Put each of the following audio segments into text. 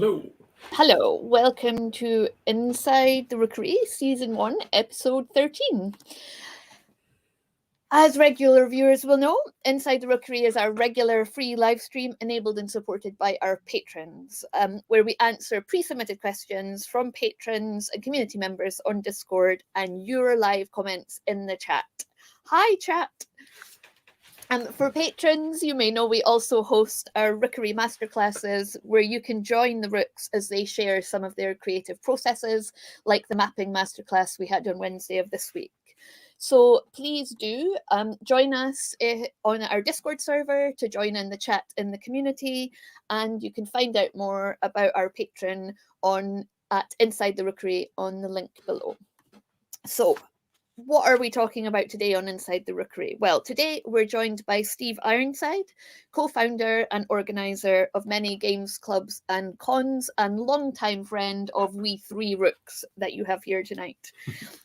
Hello. Hello, welcome to Inside the Rookery, Season 1, Episode 13. As regular viewers will know, Inside the Rookery is our regular free live stream enabled and supported by our patrons, where we answer pre-submitted questions from patrons and community members on Discord and your live comments in the chat. Hi, chat! For patrons, you may know we also host our Rookery masterclasses where you can join the Rooks as they share some of their creative processes, like the mapping masterclass we had on Wednesday of this week. So please do join us on our Discord server to join in the chat in the community, and you can find out more about our patron at Inside the Rookery on the link below. So, what are we talking about today on Inside the Rookery? Well, today we're joined by Steve Ironside, co-founder and organiser of many games, clubs and cons, and longtime friend of we three Rooks that you have here tonight.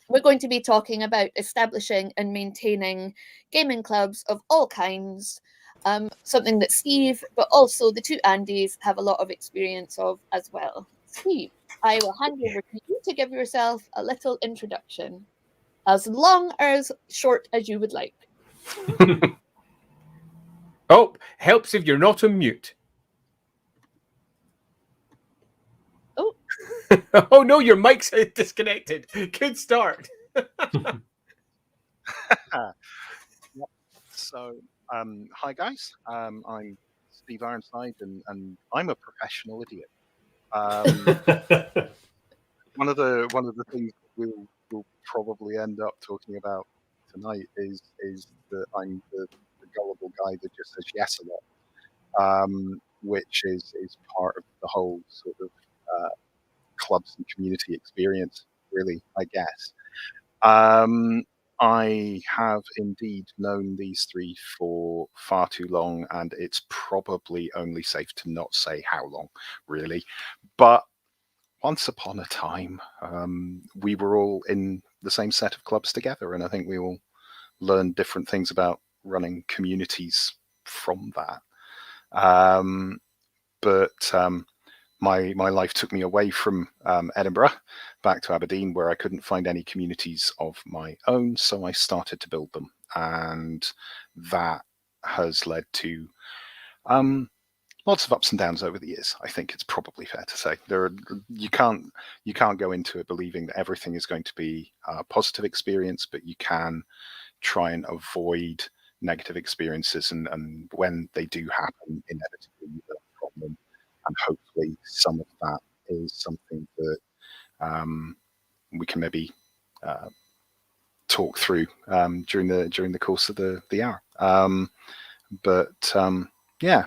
We're going to be talking about establishing and maintaining gaming clubs of all kinds, something that Steve, but also the two Andys, have a lot of experience of as well. Steve, I will hand over to you to give yourself a little introduction. As long or as short as you would like. Oh, helps if you're not on mute. Oh. Oh no, your mic's disconnected. Good start. So, hi guys. I'm Steve Ironside, and I'm a professional idiot. One of the things we'll probably end up talking about tonight is that I'm the gullible guy that just says yes a lot, which is part of the whole sort of clubs and community experience, really, I guess. I have indeed known these three for far too long, and it's probably only safe to not say how long, really. But once upon a time, we were all in the same set of clubs together, and I think we all learned different things about running communities from that. But my life took me away from Edinburgh back to Aberdeen, where I couldn't find any communities of my own, so I started to build them, and that has led to lots of ups and downs over the years. I think it's probably fair to say you can't go into it believing that everything is going to be a positive experience, but you can try and avoid negative experiences, and when they do happen, inevitably you learn from them. And hopefully some of that is something that we can maybe talk through during the course of the hour. Yeah,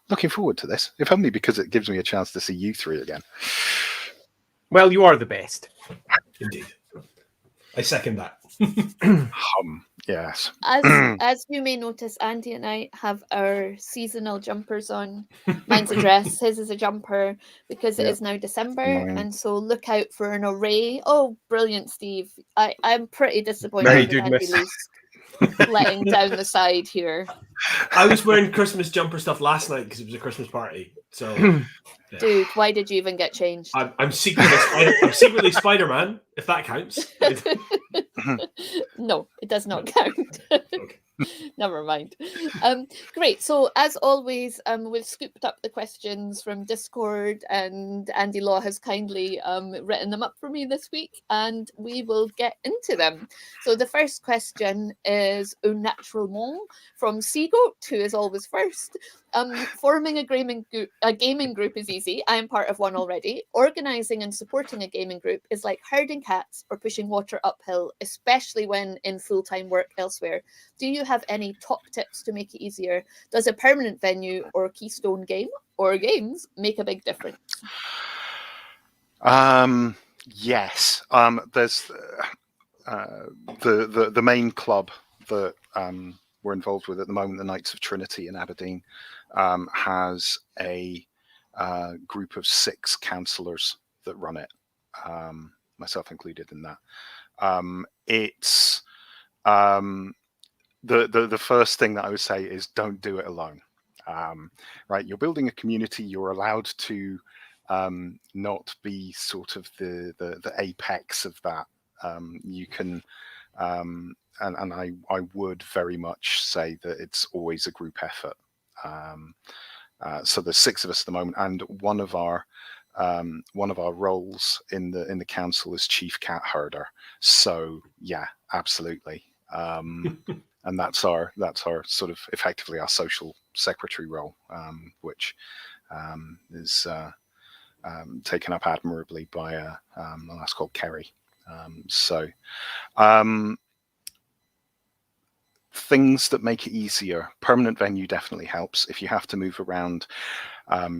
looking forward to this, if only because it gives me a chance to see you three again. Well, you are the best. Indeed. I second that. Yes. As you may notice, Andy and I have our seasonal jumpers on. Mine's a dress, his is a jumper, because it is now December, and so look out for an array. Oh, brilliant, Steve. I'm pretty disappointed Very with good, Andy Loose letting down the side here. I was wearing Christmas jumper stuff last night because it was a Christmas party. So, yeah. Dude, why did you even get changed? I'm secretly Spider-Man, if that counts. No, it does not count. Okay. Never mind. Great. So as always, we've scooped up the questions from Discord, and Andy Law has kindly written them up for me this week, and we will get into them. So the first question is Naturellement from Seagoat, who is always first. Forming a gaming group is easy. I am part of one already. Organising and supporting a gaming group is like herding cats or pushing water uphill, especially when in full-time work elsewhere. Do you have any top tips to make it easier? Does a permanent venue or a keystone game or games make a big difference? Yes. There's the main club that we're involved with at the moment, the Knights of Trinity in Aberdeen, has a group of 6 counsellors that run it, myself included in that. It's the first thing that I would say is don't do it alone. Right, you're building a community. You're allowed to not be sort of the apex of that. You can, and I would very much say that it's always a group effort. So there's 6 of us at the moment, and one of our roles in the council is chief cat herder. So yeah, absolutely. And that's our sort of effectively our social secretary role, which is taken up admirably by a lass called Kerry. Things that make it easier. Permanent venue definitely helps. If you have to move around,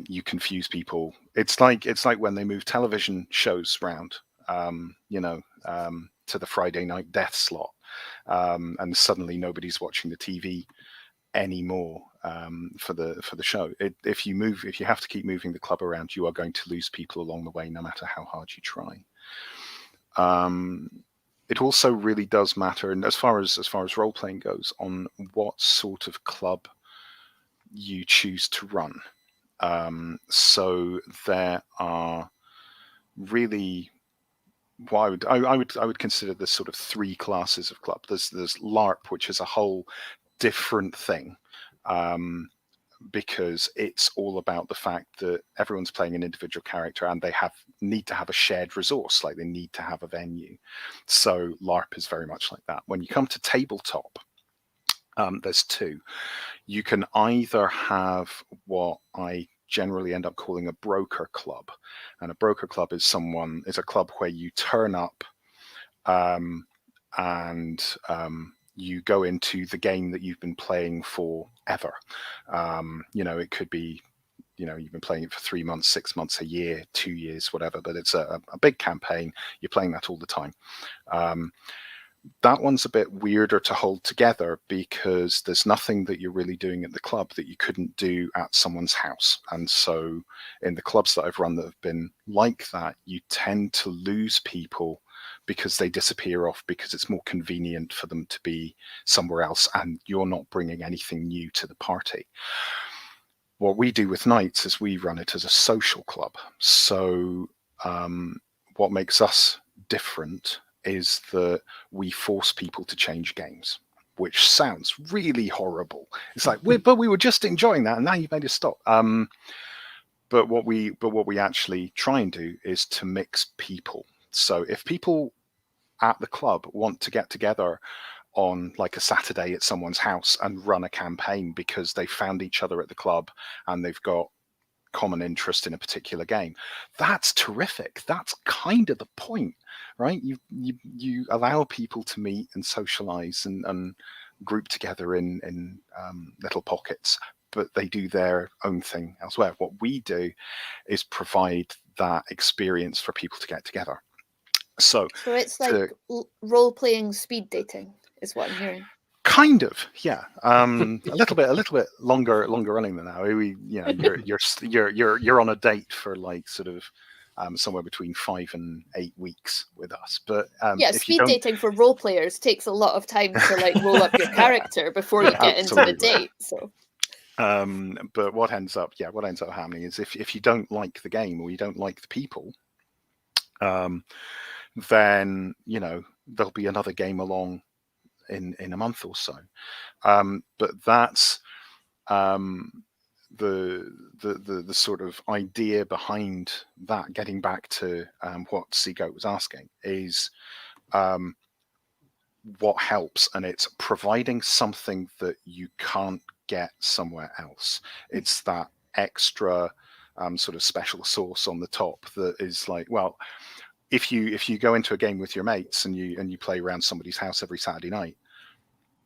you confuse people. It's like when they move television shows around, to the Friday night death slot, and suddenly nobody's watching the TV anymore for the show. If you have to keep moving the club around, you are going to lose people along the way, no matter how hard you try. It also really does matter, and as far as role playing goes, on what sort of club you choose to run. So there are really, what I would consider this sort of 3 classes of club. There's LARP, which is a whole different thing, because it's all about the fact that everyone's playing an individual character and they need to have a shared resource, like they need to have a venue. So LARP is very much like that. When you come to tabletop, there's 2. You can either have what I generally end up calling a broker club, and a broker club is a club where you turn up and you go into the game that you've been playing forever. It could be, you've been playing it for 3 months, 6 months, a year, 2 years, whatever, but it's a big campaign. You're playing that all the time. That one's a bit weirder to hold together because there's nothing that you're really doing at the club that you couldn't do at someone's house. And so in the clubs that I've run that have been like that, you tend to lose people because they disappear off because it's more convenient for them to be somewhere else and you're not bringing anything new to the party. What we do with Knights is we run it as a social club. So what makes us different is that we force people to change games, which sounds really horrible. It's like, but we were just enjoying that and now you've made us stop. But what we actually try and do is to mix people. So if people at the club want to get together on like a Saturday at someone's house and run a campaign because they found each other at the club and they've got common interest in a particular game, that's terrific. That's kind of the point, right? You allow people to meet and socialize and group together in little pockets, but they do their own thing elsewhere. What we do is provide that experience for people to get together. So it's like role-playing speed dating is what I'm hearing. Kind of, yeah. A little bit longer running than that. You're on a date for like sort of somewhere between 5 and 8 weeks with us. But speed dating for role players takes a lot of time to like roll up your character before you get into the date. So. But what ends up happening is if you don't like the game or you don't like the people, then there'll be another game along in a month or so. But that's the sort of idea behind that. Getting back to what Seagoat was asking is what helps, and it's providing something that you can't get somewhere else. It's that extra sort of special sauce on the top that is like, well, if you go into a game with your mates and you play around somebody's house every Saturday night,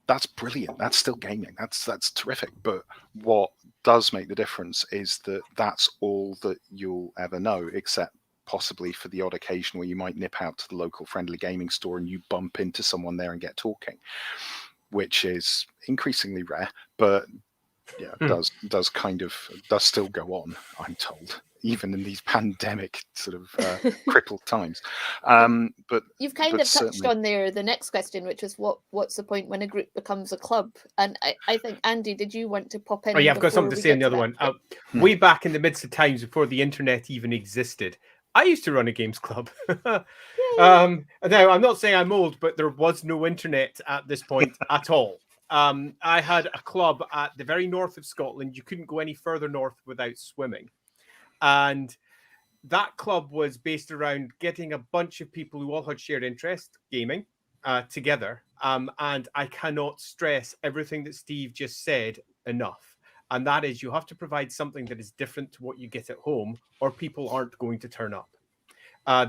that's brilliant. That's still gaming. That's terrific. But what does make the difference is that that's all that you'll ever know, except possibly for the odd occasion where you might nip out to the local friendly gaming store and you bump into someone there and get talking, which is increasingly rare, but does still go on, I'm told, even in these pandemic sort of crippled times. But you've kind but of touched certainly- on there the next question, which is what's the point when a group becomes a club? And I think, Andy, did you want to pop in? Oh yeah, I've got before something to we say on get the other that? one. Way back in the midst of times before the internet even existed, I used to run a games club. Now, I'm not saying I'm old, but there was no internet at this point at all. I had a club at the very north of Scotland. You couldn't go any further north without swimming. And that club was based around getting a bunch of people who all had shared interest, gaming, together. And I cannot stress everything that Steve just said enough. And that is, you have to provide something that is different to what you get at home, or people aren't going to turn up.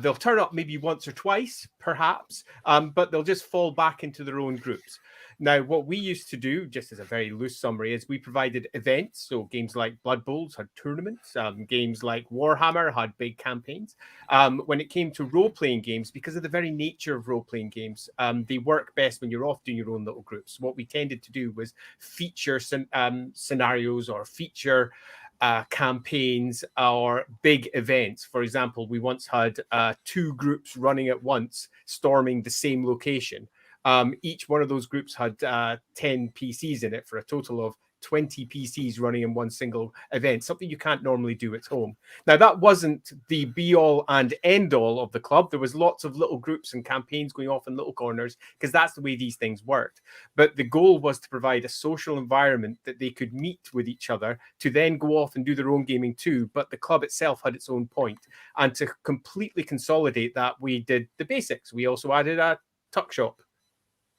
They'll turn up maybe once or twice, perhaps, but they'll just fall back into their own groups. Now, what we used to do, just as a very loose summary, is we provided events. So games like Blood Bowls had tournaments. Games like Warhammer had big campaigns. When it came to role-playing games, because of the very nature of role-playing games, they work best when you're off doing your own little groups. What we tended to do was feature scenarios or feature campaigns or big events. For example, we once had 2 groups running at once, storming the same location. Each one of those groups had 10 PCs in it for a total of 20 PCs running in one single event, something you can't normally do at home. Now, that wasn't the be-all and end-all of the club. There was lots of little groups and campaigns going off in little corners, because that's the way these things worked. But the goal was to provide a social environment that they could meet with each other to then go off and do their own gaming too. But the club itself had its own point. And to completely consolidate that, we did the basics. We also added a tuck shop.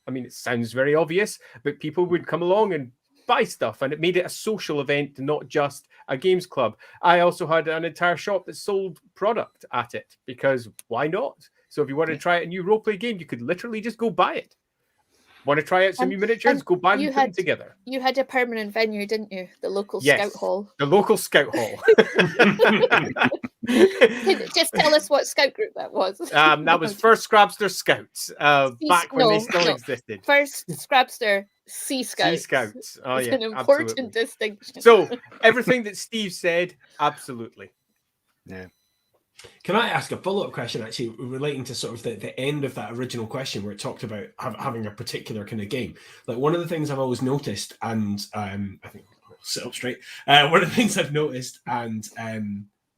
I mean, it sounds very obvious, but people would come along and buy stuff, and it made it a social event, not just a games club. I also had an entire shop that sold product at it, because why not? So if you want to try a new roleplay game, you could literally just go buy it. Want to try out some new miniatures? Go buy them, put them together. You had a permanent venue, didn't you? The local Yes, scout hall. The local scout hall. Just tell us what scout group that was. That was First Scrabster Scouts, back when they still existed. First Scrabster Sea Scouts. Sea Scouts. Oh, it's yeah, an important absolutely. distinction. So everything that Steve said, absolutely. Yeah. Can I ask a follow-up question, actually, relating to sort of the end of that original question where it talked about having a particular kind of game? Like, one of the things I've always noticed, and I think I'll sit up straight. One of the things I've noticed, and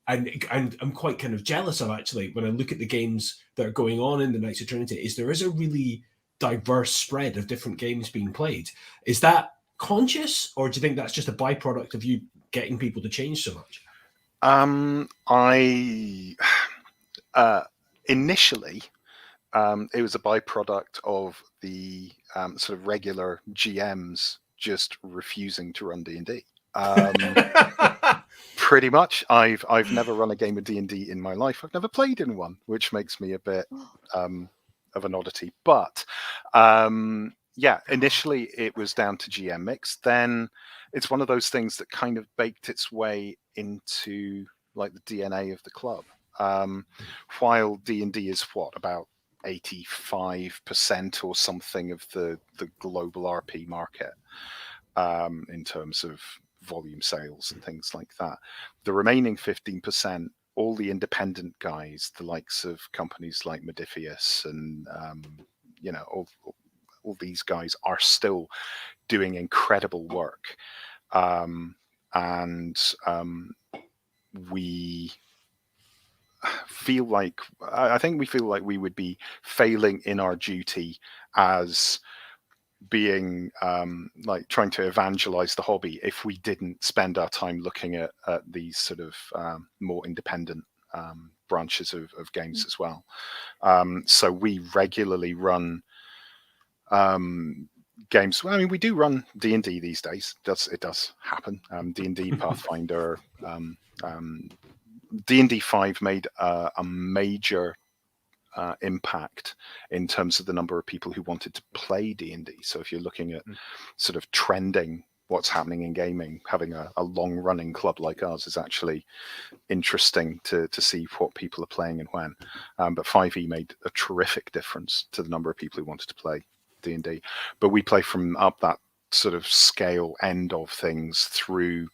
I'm quite kind of jealous of, actually, when I look at the games that are going on in the Knights of Trinity, is there is a really diverse spread of different games being played. Is that conscious, or do you think that's just a byproduct of you getting people to change so much? Initially, it was a byproduct of the sort of regular GMs just refusing to run D&D. Pretty much, I've never run a game of D&D in my life. I've never played in one, which makes me a bit of an oddity. But yeah, initially it was down to GM mix. Then it's one of those things that kind of baked its way into like the DNA of the club. While D&D is about 85% or something of the global RP market in terms of volume sales and things like that. The remaining 15%, all the independent guys, the likes of companies like Modifius and all these guys are still doing incredible work. We feel like, I think we feel like we would be failing in our duty as being like trying to evangelize the hobby if we didn't spend our time looking at these sort of more independent branches of games as well. So we regularly run games. Well, I mean, we do run D&D these days. It does happen. D&D, Pathfinder, D&D 5 made a major impact in terms of the number of people who wanted to play D&D. So if you're looking at sort of trending what's happening in gaming, having a long-running club like ours is actually interesting to see what people are playing and when. But 5e made a terrific difference to the number of people who wanted to play D&D. But we play from up that sort of scale end of things through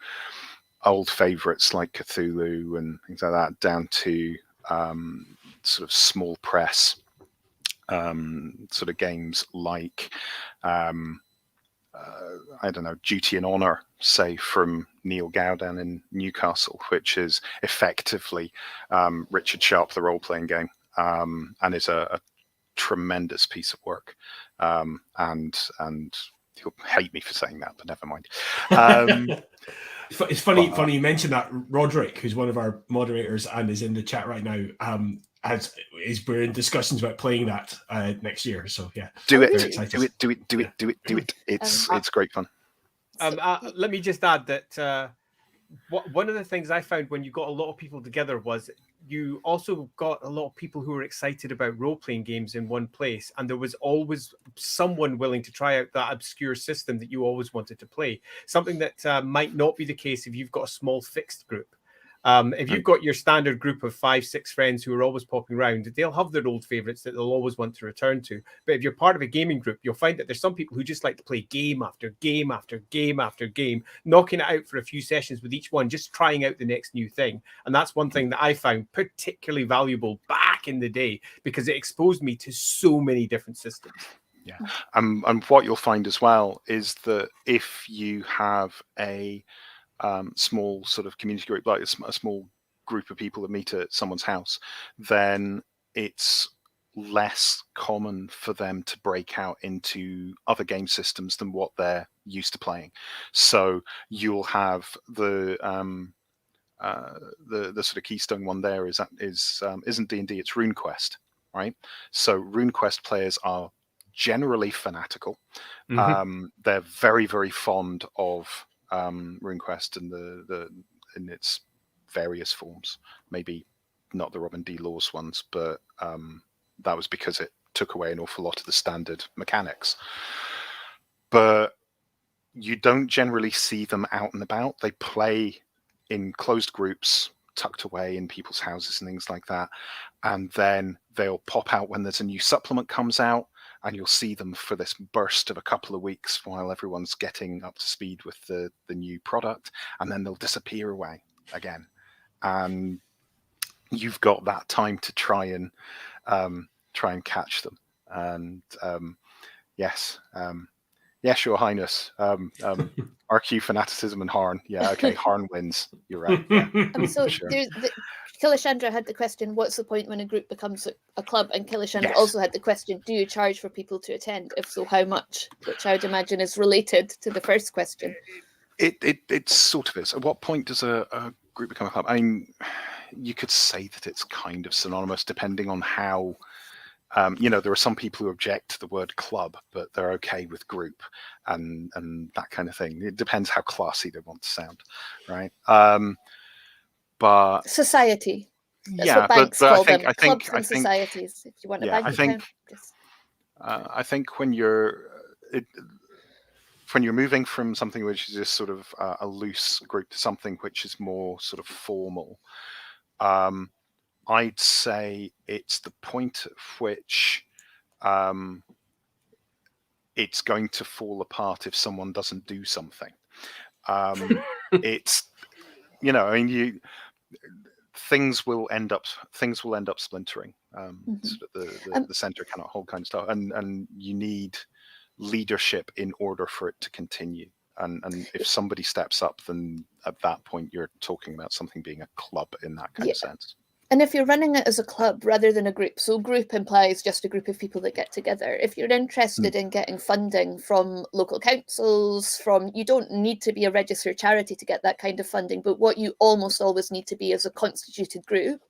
old favorites like Cthulhu and things like that, down to sort of small press sort of games like I don't know, Duty and Honor, say, from Neil Gowden in Newcastle, which is effectively Richard Sharp, the role-playing game, and is a tremendous piece of work. And he'll hate me for saying that, but never mind. It's funny you mentioned that. Roderick, who's one of our moderators and is in the chat right now, we're in discussions about playing that next year. So yeah, do it. It's great fun. Let me just add that one of the things I found when you got a lot of people together was you also got a lot of people who were excited about role-playing games in one place, and there was always someone willing to try out that obscure system that you always wanted to play, something that might not be the case if you've got a small fixed group. If you've got your standard group of 5-6 friends who are always popping around, they'll have their old favorites that they'll always want to return to. But if you're part of a gaming group, you'll find that there's some people who just like to play game after game after game after game, knocking it out for a few sessions with each one, just trying out the next new thing. And that's one thing that I found particularly valuable back in the day, because it exposed me to so many different systems. Yeah. And what you'll find as well is that if you have a small sort of community group, like a small group of people that meet at someone's house, then it's less common for them to break out into other game systems than what they're used to playing. So you'll have the sort of keystone one there isn't D&D, it's Runequest, right? So Runequest players are generally fanatical. They're very, very fond of Runequest and in its various forms. Maybe not the Robin D. Laws ones, but that was because it took away an awful lot of the standard mechanics. But you don't generally see them out and about. They play in closed groups, tucked away in people's houses and things like that. And then they'll pop out when there's a new supplement comes out, and you'll see them for this burst of a couple of weeks while everyone's getting up to speed with the new product, and then they'll disappear away again. And you've got that time to try and catch them. And yes, Your Highness, RQ fanaticism and Harn. Yeah, okay, Harn wins. You're right. Yeah, so sure. Kilishandra had the question, what's the point when a group becomes a club? And Kilishandra Yes. also had the question, do you charge for people to attend? If so, how much? Which I would imagine is related to the first question. It sort of is. At what point does a group become a club? I mean, you could say that it's kind of synonymous, depending on how. There are some people who object to the word club, but they're okay with group and that kind of thing. It depends how classy they want to sound, right? But Society. That's yeah, what banks but call I think them. Clubs and societies. If you want a bank account. I think when you're moving from something which is just sort of a loose group to something which is more sort of formal, I'd say it's the point at which it's going to fall apart if someone doesn't do something. It's, things will end up splintering. Sort of the center cannot hold kind of stuff, and you need leadership in order for it to continue. And if somebody steps up, then at that point you're talking about something being a club in that kind of sense. And if you're running it as a club rather than a group, so group implies just a group of people that get together. If you're interested in getting funding from local councils, you don't need to be a registered charity to get that kind of funding, but what you almost always need to be is a constituted group,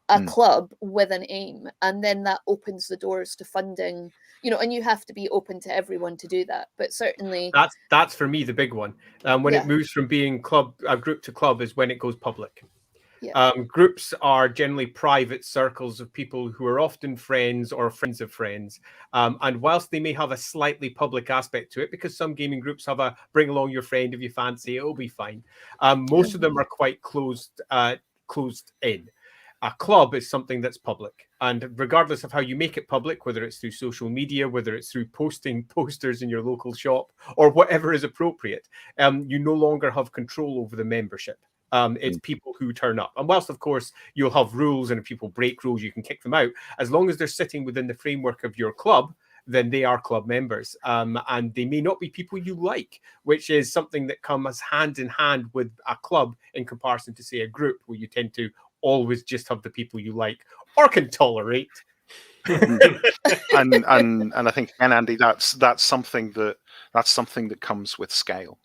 a club with an aim, and then that opens the doors to funding, and you have to be open to everyone to do that. But certainly that's for me the big one. When it moves from being a group to club is when it goes public. Groups are generally private circles of people who are often friends or friends of friends. And whilst they may have a slightly public aspect to it, because some gaming groups have a bring along your friend if you fancy, it'll be fine. Most of them are quite closed in. a club is something that's public, and regardless of how you make it public, whether it's through social media, whether it's through posting posters in your local shop, or whatever is appropriate, you no longer have control over the membership. It's people who turn up, and whilst of course you'll have rules, and if people break rules you can kick them out, as long as they're sitting within the framework of your club, then they are club members, and they may not be people you like, which is something that comes hand in hand with a club in comparison to, say, a group, where you tend to always just have the people you like or can tolerate. and I think, again, Andy, that's something that comes with scale.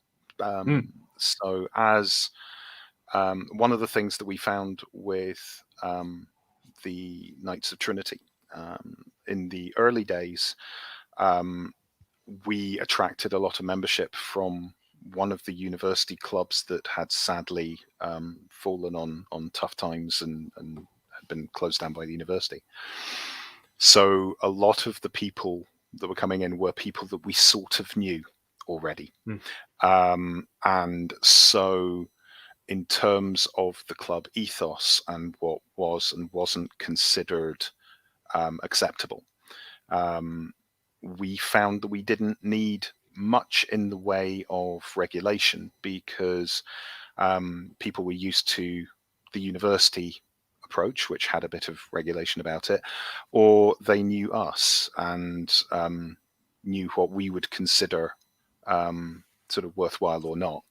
So as one of the things that we found with the Knights of Trinity in the early days, we attracted a lot of membership from one of the university clubs that had sadly fallen on tough times and had been closed down by the university. So a lot of the people that were coming in were people that we sort of knew already. And so in terms of the club ethos and what was and wasn't considered acceptable, we found that we didn't need much in the way of regulation, because people were used to the university approach, which had a bit of regulation about it, or they knew us and knew what we would consider sort of worthwhile or not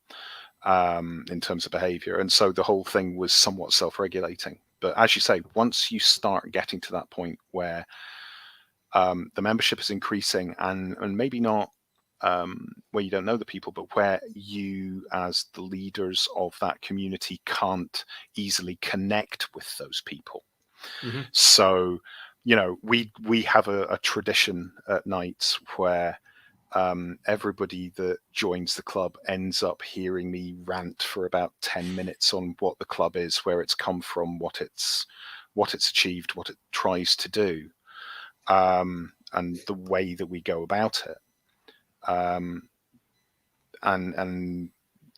in terms of behavior. And so the whole thing was somewhat self-regulating. But as you say, once you start getting to that point where the membership is increasing, and maybe not where you don't know the people, but where you as the leaders of that community can't easily connect with those people. So, you know, we have a tradition at Knights where everybody that joins the club ends up hearing me rant for about 10 minutes on what the club is, where it's come from, what it's achieved, what it tries to do, and the way that we go about it. And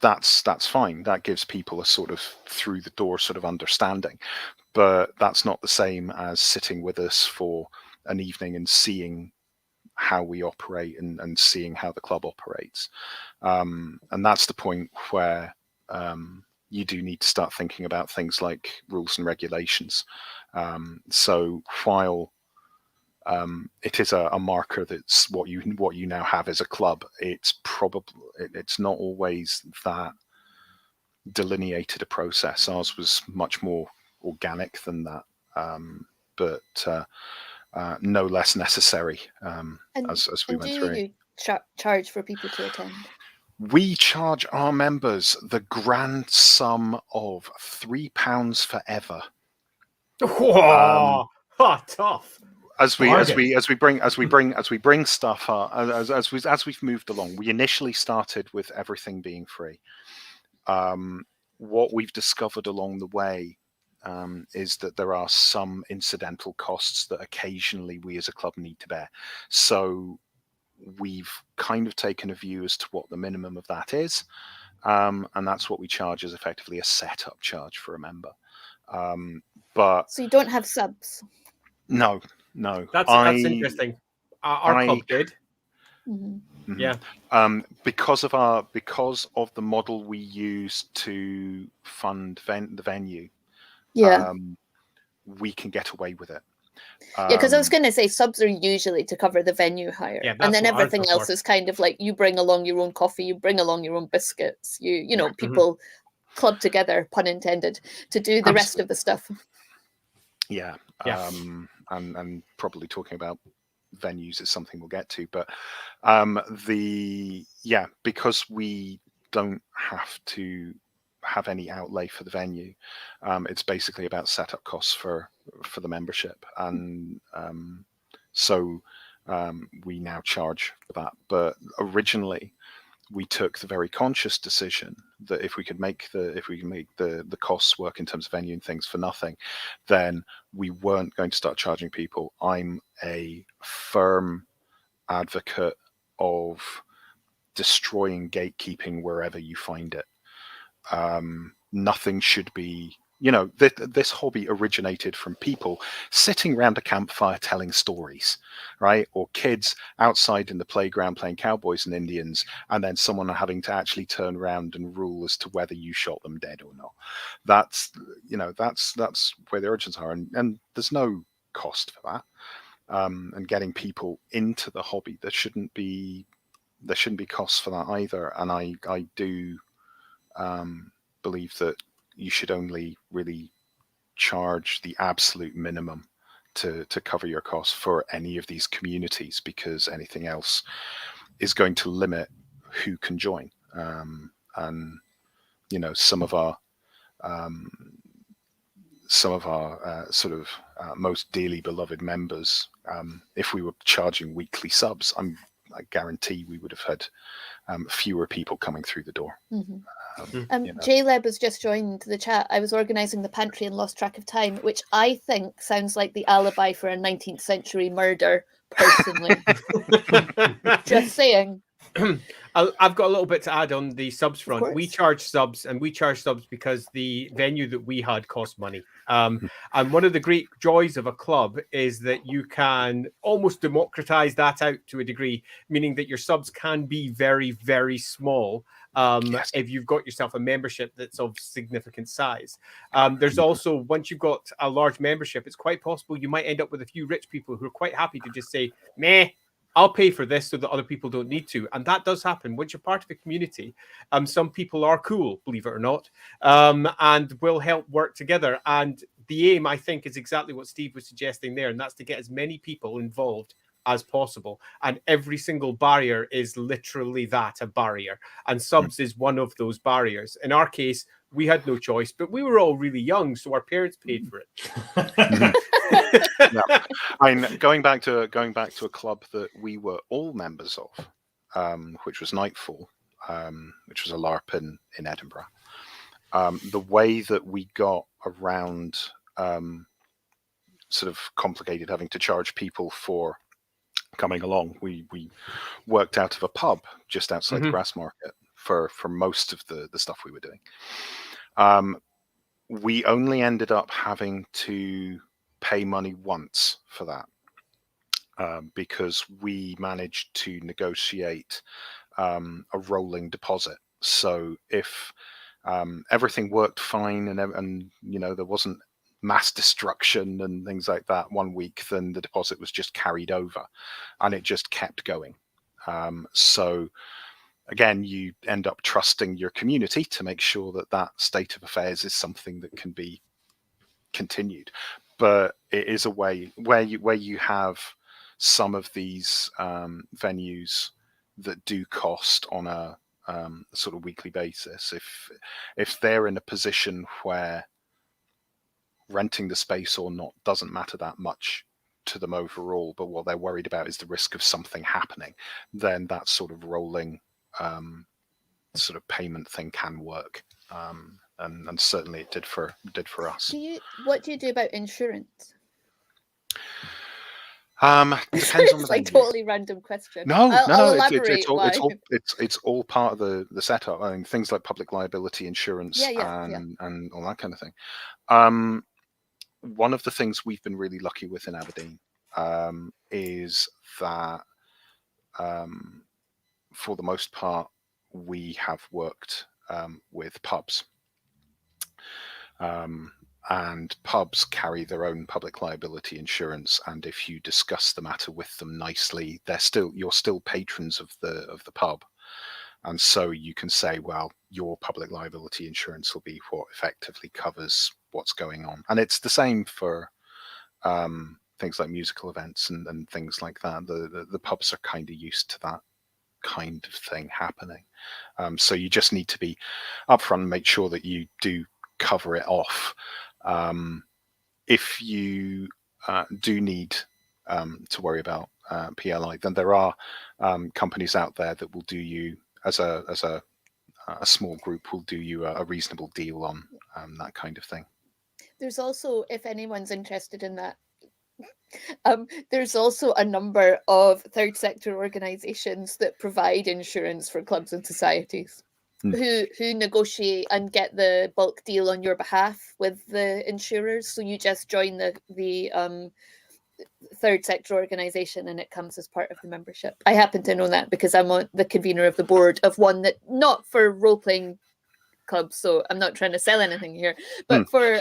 that's fine. That gives people a sort of through the door sort of understanding, but that's not the same as sitting with us for an evening and seeing how we operate and seeing how the club operates. And that's the point where you do need to start thinking about things like rules and regulations. So while it is a marker that's what you now have as a club, it's not always that delineated a process. Ours was much more organic than that, but no less necessary as we went through. Do you charge for people to attend? We charge our members the grand sum of £3 forever. Whoa, tough. As we bring stuff up, as we've moved along, we initially started with everything being free. What we've discovered along the way is that there are some incidental costs that occasionally we as a club need to bear. So we've kind of taken a view as to what the minimum of that is, and that's what we charge as effectively a setup charge for a member. But so you don't have subs? No. That's interesting. Our club did. Yeah. Because of the model we use to fund the venue. Yeah. We can get away with it. Yeah, because I was going to say subs are usually to cover the venue hire, and then everything else is kind of like you bring along your own coffee, you bring along your own biscuits, you know, people club together, pun intended, to do the rest of the stuff. Yeah. And probably talking about venues is something we'll get to, but because we don't have to have any outlay for the venue, it's basically about setup costs for the membership, and so we now charge for that. But originally we took the very conscious decision that if we can make the costs work in terms of venue and things for nothing, then we weren't going to start charging people. I'm a firm advocate of destroying gatekeeping wherever you find it. Nothing should be You know, this hobby originated from people sitting around a campfire telling stories, right? Or kids outside in the playground playing cowboys and Indians, and then someone having to actually turn around and rule as to whether you shot them dead or not. That's, you know, that's where the origins are, and there's no cost for that. And getting people into the hobby, there shouldn't be costs for that either. And I do believe that you should only really charge the absolute minimum to cover your costs for any of these communities, because anything else is going to limit who can join. And you know, some of our sort of most dearly beloved members, if we were charging weekly subs, I guarantee we would have had fewer people coming through the door. Mm-hmm. You know. J-Leb has just joined the chat. I was organising the pantry and lost track of time, which I think sounds like the alibi for a 19th century murder, personally. Just saying. I've got a little bit to add on the subs front. We charge subs, and we charge subs because the venue that we had cost money. And one of the great joys of a club is that you can almost democratize that out to a degree, meaning that your subs can be very, very small. Yes. If you've got yourself a membership that's of significant size. There's also, once you've got a large membership, it's quite possible you might end up with a few rich people who are quite happy to just say, meh, I'll pay for this so that other people don't need to. And that does happen. Once you're part of a community, some people are cool, believe it or not, and will help work together. And the aim, I think, is exactly what Steve was suggesting there, and that's to get as many people involved as possible. And every single barrier is literally that, a barrier. And subs is one of those barriers. In our case, we had no choice, but we were all really young, so our parents paid for it. Yeah. I mean, going back to a club that we were all members of, which was Nightfall, which was a LARP in Edinburgh. The way that we got around sort of complicated having to charge people for coming along, we worked out of a pub just outside the Grassmarket for most of the stuff we were doing. We only ended up having to pay money once for that, because we managed to negotiate a rolling deposit. So if everything worked fine and you know, there wasn't mass destruction and things like that one week, then the deposit was just carried over and it just kept going. So again, you end up trusting your community to make sure that that state of affairs is something that can be continued. But it is a way where you have some of these venues that do cost on a sort of weekly basis. If they're in a position where renting the space or not doesn't matter that much to them overall, but what they're worried about is the risk of something happening, then that sort of rolling sort of payment thing can work. And certainly it did for us. What do you do about insurance? Depends on the like venue. totally random question. No, It's all part of the setup. I mean, things like public liability insurance and all that kind of thing. One of the things we've been really lucky with in Aberdeen is that for the most part we have worked with pubs. And pubs carry their own public liability insurance, and if you discuss the matter with them nicely, you're still patrons of the pub, and so you can say, well, your public liability insurance will be what effectively covers what's going on. And it's the same for things like musical events and things like that. The pubs are kind of used to that kind of thing happening, so you just need to be upfront and make sure that you do cover it off. If you do need to worry about PLI, then there are companies out there that will do you as a small group will do you a reasonable deal on that kind of thing. There's also, if anyone's interested in that, there's also a number of third sector organisations that provide insurance for clubs and societies. who negotiate and get the bulk deal on your behalf with the insurers. So you just join the third sector organization and it comes as part of the membership. I happen to know that because I'm on the convener of the board of one that, not for role-playing clubs, so I'm not trying to sell anything here, but for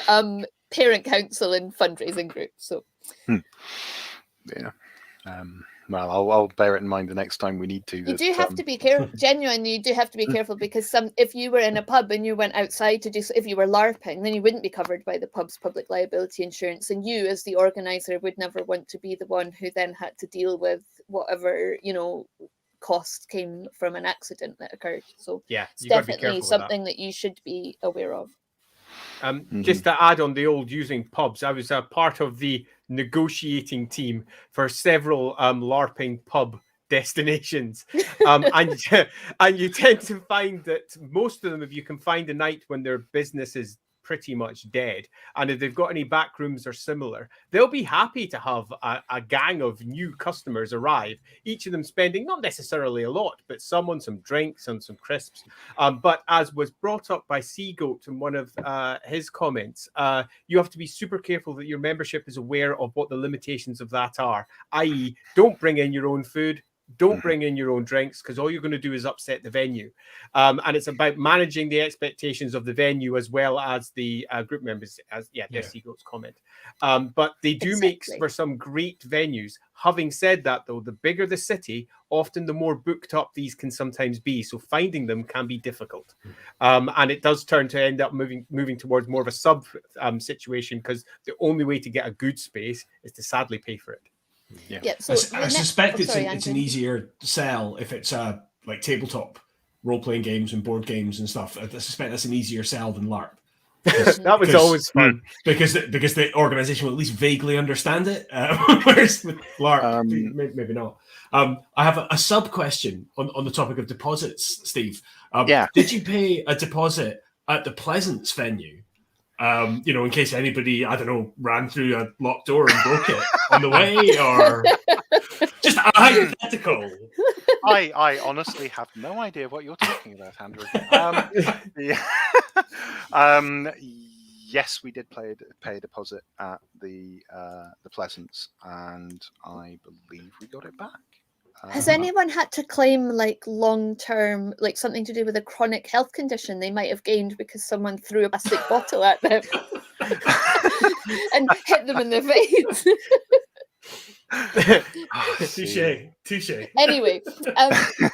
parent council and fundraising groups. So yeah. Well, I'll bear it in mind the next time we need to. You do have to be careful. Genuinely, you do have to be careful because if you were in a pub and you went outside to do, if you were LARPing, then you wouldn't be covered by the pub's public liability insurance, and you, as the organizer, would never want to be the one who then had to deal with whatever cost came from an accident that occurred. So yeah, it's definitely something that you should be aware of. Just to add on the old using pubs, I was a part of the negotiating team for several LARPing pub destinations. And you tend to find that most of them, if you can find a night when their business is pretty much dead, and if they've got any back rooms or similar, they'll be happy to have a gang of new customers arrive, each of them spending not necessarily a lot, but some on some drinks and some crisps. But as was brought up by Seagoat in one of his comments, you have to be super careful that your membership is aware of what the limitations of that are, i.e. don't bring in your own food, don't bring in your own drinks, because all you're going to do is upset the venue. And it's about managing the expectations of the venue as well as the group members. There's Seagoat's comment. But they do make for some great venues. Having said that, though, the bigger the city, often the more booked up these can sometimes be. So finding them can be difficult. And it does turn to end up moving towards more of a sub situation, because the only way to get a good space is to sadly pay for it. Yeah. So I suspect it's an easier sell if it's like tabletop role-playing games and board games and stuff. I suspect that's an easier sell than LARP. That was always fun because the organization will at least vaguely understand it. Whereas with LARP, maybe not. I have a sub question on the topic of deposits, Steve. Did you pay a deposit at the Pleasance venue? In case anybody, I don't know, ran through a locked door and broke it on the way, or just a hypothetical. I honestly have no idea what you're talking about, Andrew. Yes, we did pay a deposit at the Pleasance, and I believe we got it back. Has anyone had to claim like long-term, like something to do with a chronic health condition they might have gained because someone threw a plastic bottle at them and hit them in the face? Touche. Anyway,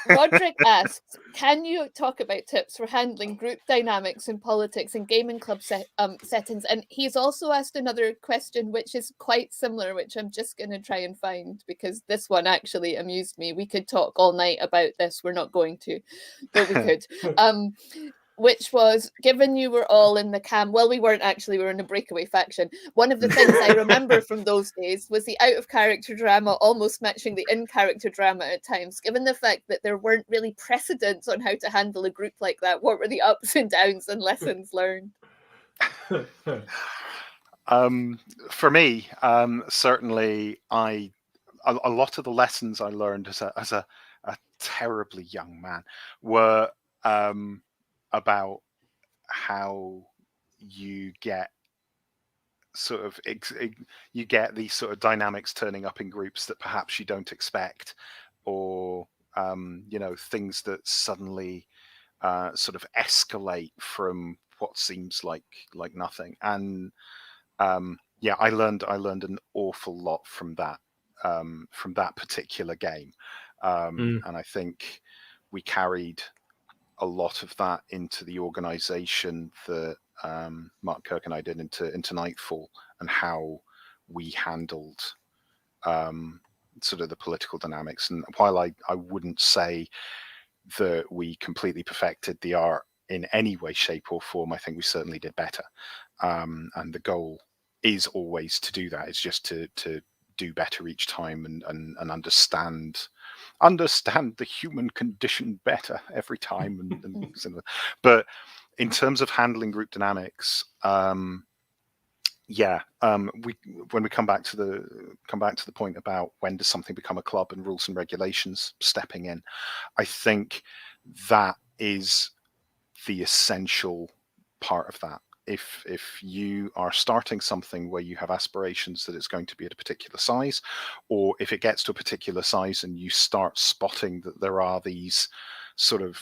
Roderick asks, can you talk about tips for handling group dynamics in politics and gaming club settings? And he's also asked another question which is quite similar, which I'm just going to try and find because this one actually amused me. We could talk all night about this. We're not going to, but we could. Which was, given you were all in the camp, well, we weren't actually, we were in a breakaway faction. One of the things I remember from those days was the out-of-character drama almost matching the in-character drama at times. Given the fact that there weren't really precedents on how to handle a group like that, what were the ups and downs and lessons learned? For me, certainly, a lot of the lessons I learned as a terribly young man were about how you get sort of you get these sort of dynamics turning up in groups that perhaps you don't expect, or things that suddenly sort of escalate from what seems like nothing. And I learned an awful lot from that particular game, and I think we carried a lot of that into the organization that Mark Kirk and I did into Nightfall, and how we handled sort of the political dynamics. And while I wouldn't say that we completely perfected the art in any way, shape or form, I think we certainly did better. And the goal is always to do that. It's just to do better each time and understand the human condition better every time. And but in terms of handling group dynamics, when we come back to the point about when does something become a club and rules and regulations stepping in, I think that is the essential part of that. If you are starting something where you have aspirations that it's going to be at a particular size, or if it gets to a particular size and you start spotting that there are these sort of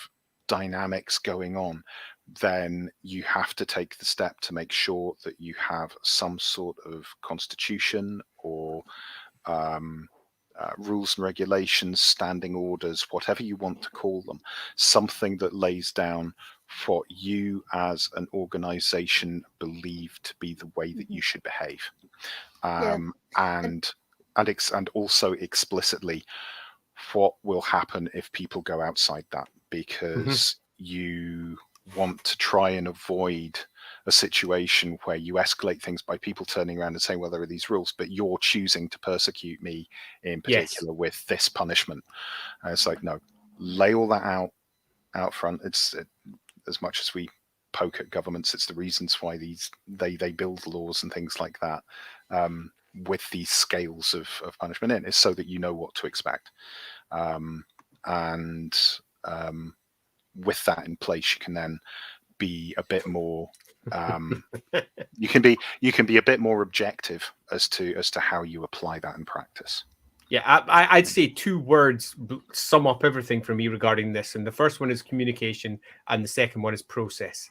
dynamics going on, then you have to take the step to make sure that you have some sort of constitution or rules and regulations, standing orders, whatever you want to call them, something that lays down what you as an organization believe to be the way that you should behave, and also explicitly what will happen if people go outside that, because you want to try and avoid a situation where you escalate things by people turning around and saying, well, there are these rules, but you're choosing to persecute me in particular with this punishment. And it's like, no, lay all that out front. As much as we poke at governments, it's the reasons why they build laws and things like that, with these scales of punishment in, is so that you know what to expect. With that in place, you can then be a bit more you can be a bit more objective as to how you apply that in practice. Yeah, I'd say two words sum up everything for me regarding this, and the first one is communication, and the second one is process.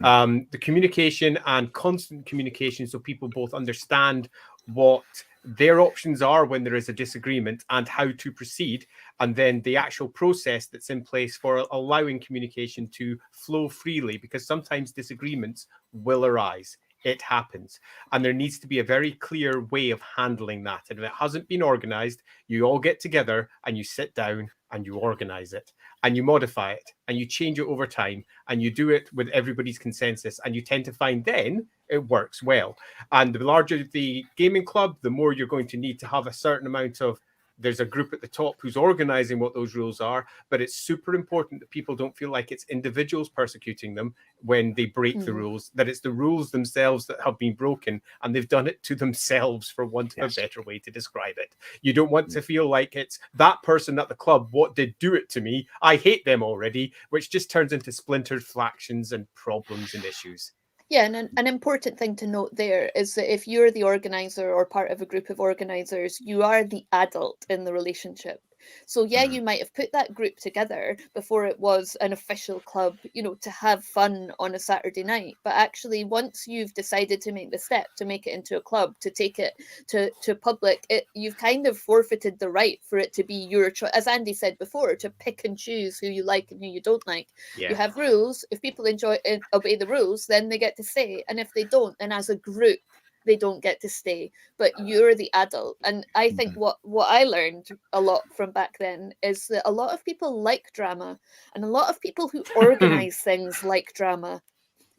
The communication and constant communication, so people both understand what their options are when there is a disagreement and how to proceed, and then the actual process that's in place for allowing communication to flow freely, because sometimes disagreements will arise. It happens, and there needs to be a very clear way of handling that. And if it hasn't been organized, you all get together and you sit down and you organize it and you modify it and you change it over time and you do it with everybody's consensus, and you tend to find then it works well. And the larger the gaming club, the more you're going to need to have a certain amount of, there's a group at the top who's organizing what those rules are, but it's super important that people don't feel like it's individuals persecuting them when they break the rules, that it's the rules themselves that have been broken, and they've done it to themselves, for want of a better way to describe it. You don't want to feel like it's that person at the club, what did do it to me, I hate them already, which just turns into splintered factions and problems and issues. Yeah, and an important thing to note there is that if you're the organizer or part of a group of organizers, you are the adult in the relationship. So yeah, you might have put that group together before it was an official club, to have fun on a Saturday night. But actually, once you've decided to make the step to make it into a club, to take it to public, you've kind of forfeited the right for it to be your choice, as Andy said before, to pick and choose who you like and who you don't like. Yeah. You have rules. If people obey the rules, then they get to stay. And if they don't, then as a group, they don't get to stay, but you're the adult. And I think what I learned a lot from back then is that a lot of people like drama, and a lot of people who organize things like drama,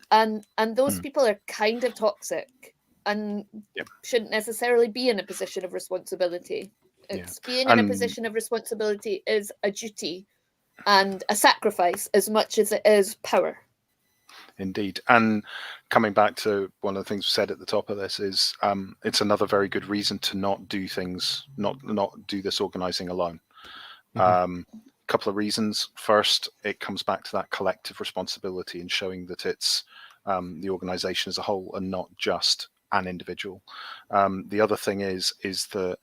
and those people are kind of toxic and shouldn't necessarily be in a position of responsibility. Being in a position of responsibility is a duty and a sacrifice as much as it is power. Indeed. And coming back to one of the things we said at the top of this is it's another very good reason to not do things, not do this organizing alone. Couple of reasons. First, it comes back to that collective responsibility and showing that it's the organization as a whole and not just an individual. The other thing is that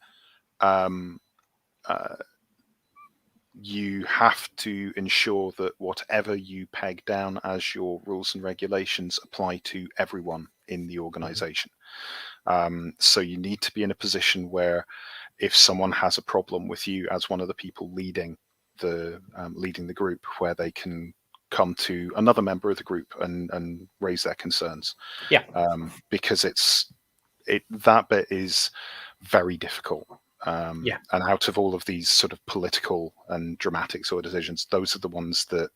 you have to ensure that whatever you peg down as your rules and regulations apply to everyone in the organization. So you need to be in a position where if someone has a problem with you as one of the people leading the group, where they can come to another member of the group and raise their concerns. Because that bit is very difficult. And out of all of these sort of political and dramatic sort of decisions, those are the ones that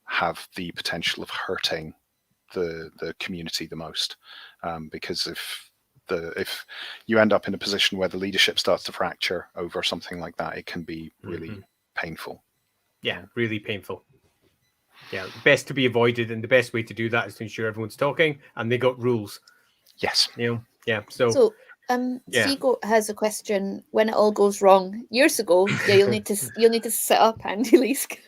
have the potential of hurting the community the most. Because if you end up in a position where the leadership starts to fracture over something like that, it can be really painful. Yeah, really painful. Yeah, best to be avoided, and the best way to do that is to ensure everyone's talking and they got rules. Yes. Yeah. So Yeah. Seagoat has a question. When it all goes wrong, years ago, yeah, you'll need to sit up, Andy Leask,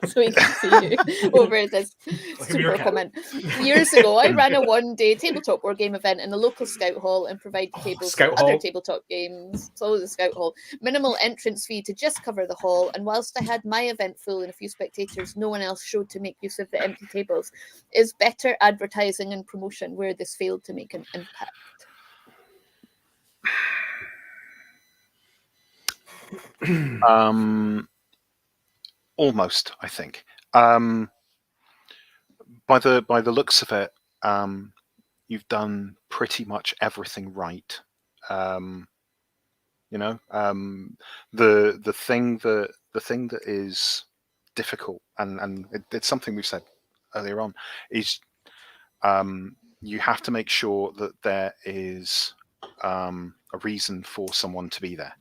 so we can see you over this super comment. Years ago, I ran a one-day tabletop war game event in the local scout hall and provided tables for other tabletop games. It's always a scout hall. Minimal entrance fee to just cover the hall, and whilst I had my event full and a few spectators, no one else showed to make use of the empty tables. Is better advertising and promotion where this failed to make an impact? Almost, I think. By the looks of it, you've done pretty much everything right. The thing that is difficult, and it's something we've said earlier on, is you have to make sure that there is a reason for someone to be there.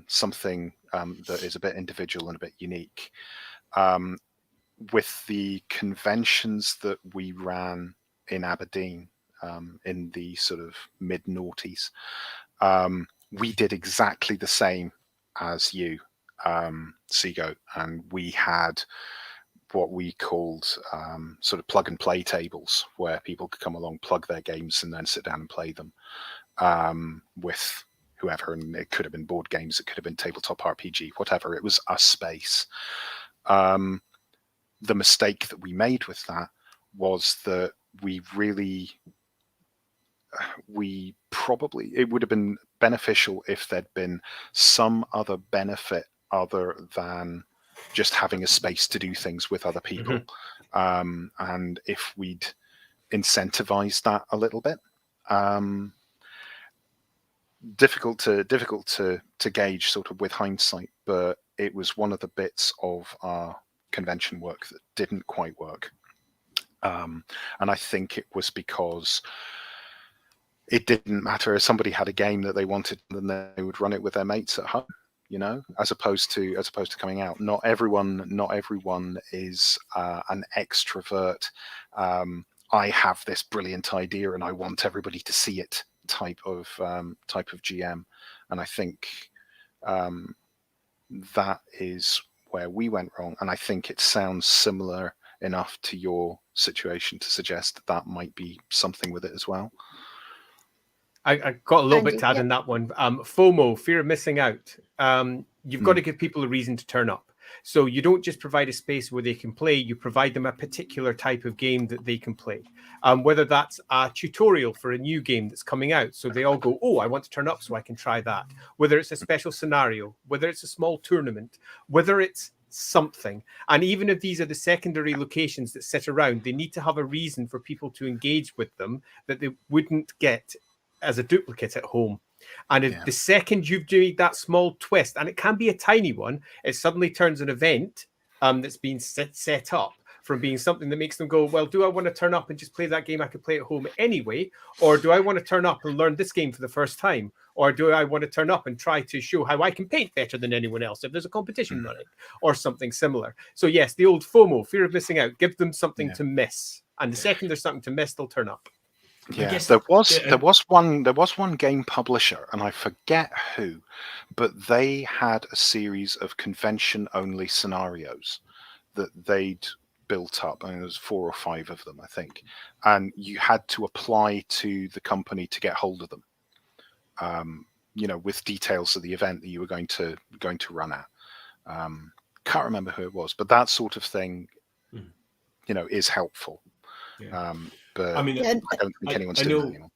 Something that is a bit individual and a bit unique. With the conventions that we ran in Aberdeen in the sort of mid-noughties, we did exactly the same as you, Seagoat, and we had what we called sort of plug and play tables where people could come along, plug their games, and then sit down and play them with whoever. And it could have been board games, it could have been tabletop RPG, whatever. It was a space. The mistake that we made with that was that it would have been beneficial if there'd been some other benefit other than just having a space to do things with other people. And if we'd incentivized that a little bit, difficult to gauge sort of with hindsight, but it was one of the bits of our convention work that didn't quite work. And I think it was because it didn't matter if somebody had a game that they wanted, then they would run it with their mates at home, as opposed to coming out. Not everyone is an extrovert. I have this brilliant idea and I want everybody to see it type of GM. And I think that is where we went wrong. And I think it sounds similar enough to your situation to suggest that might be something with it as well. I got a little bit to add in that one. FOMO, fear of missing out. You've got to give people a reason to turn up. So you don't just provide a space where they can play, you provide them a particular type of game that they can play. Whether that's a tutorial for a new game that's coming out, so they all go, oh, I want to turn up so I can try that. Whether it's a special scenario, whether it's a small tournament, whether it's something. And even if these are the secondary locations that sit around, they need to have a reason for people to engage with them that they wouldn't get as a duplicate at home. And if the second you've made that small twist, and it can be a tiny one, it suddenly turns an event that's been set up from being something that makes them go, well, do I want to turn up and just play that game I could play at home anyway? Or do I want to turn up and learn this game for the first time? Or do I want to turn up and try to show how I can paint better than anyone else if there's a competition running or something similar? So yes, the old FOMO, fear of missing out, give them something to miss. And the second there's something to miss, they'll turn up. Yeah, there was one game publisher, and I forget who, but they had a series of convention only scenarios that they'd built up, and there was 4 or 5 of them, I think, and you had to apply to the company to get hold of them, with details of the event that you were going to run at. Can't remember who it was, but that sort of thing, is helpful. But I don't think anyone's doing that anymore.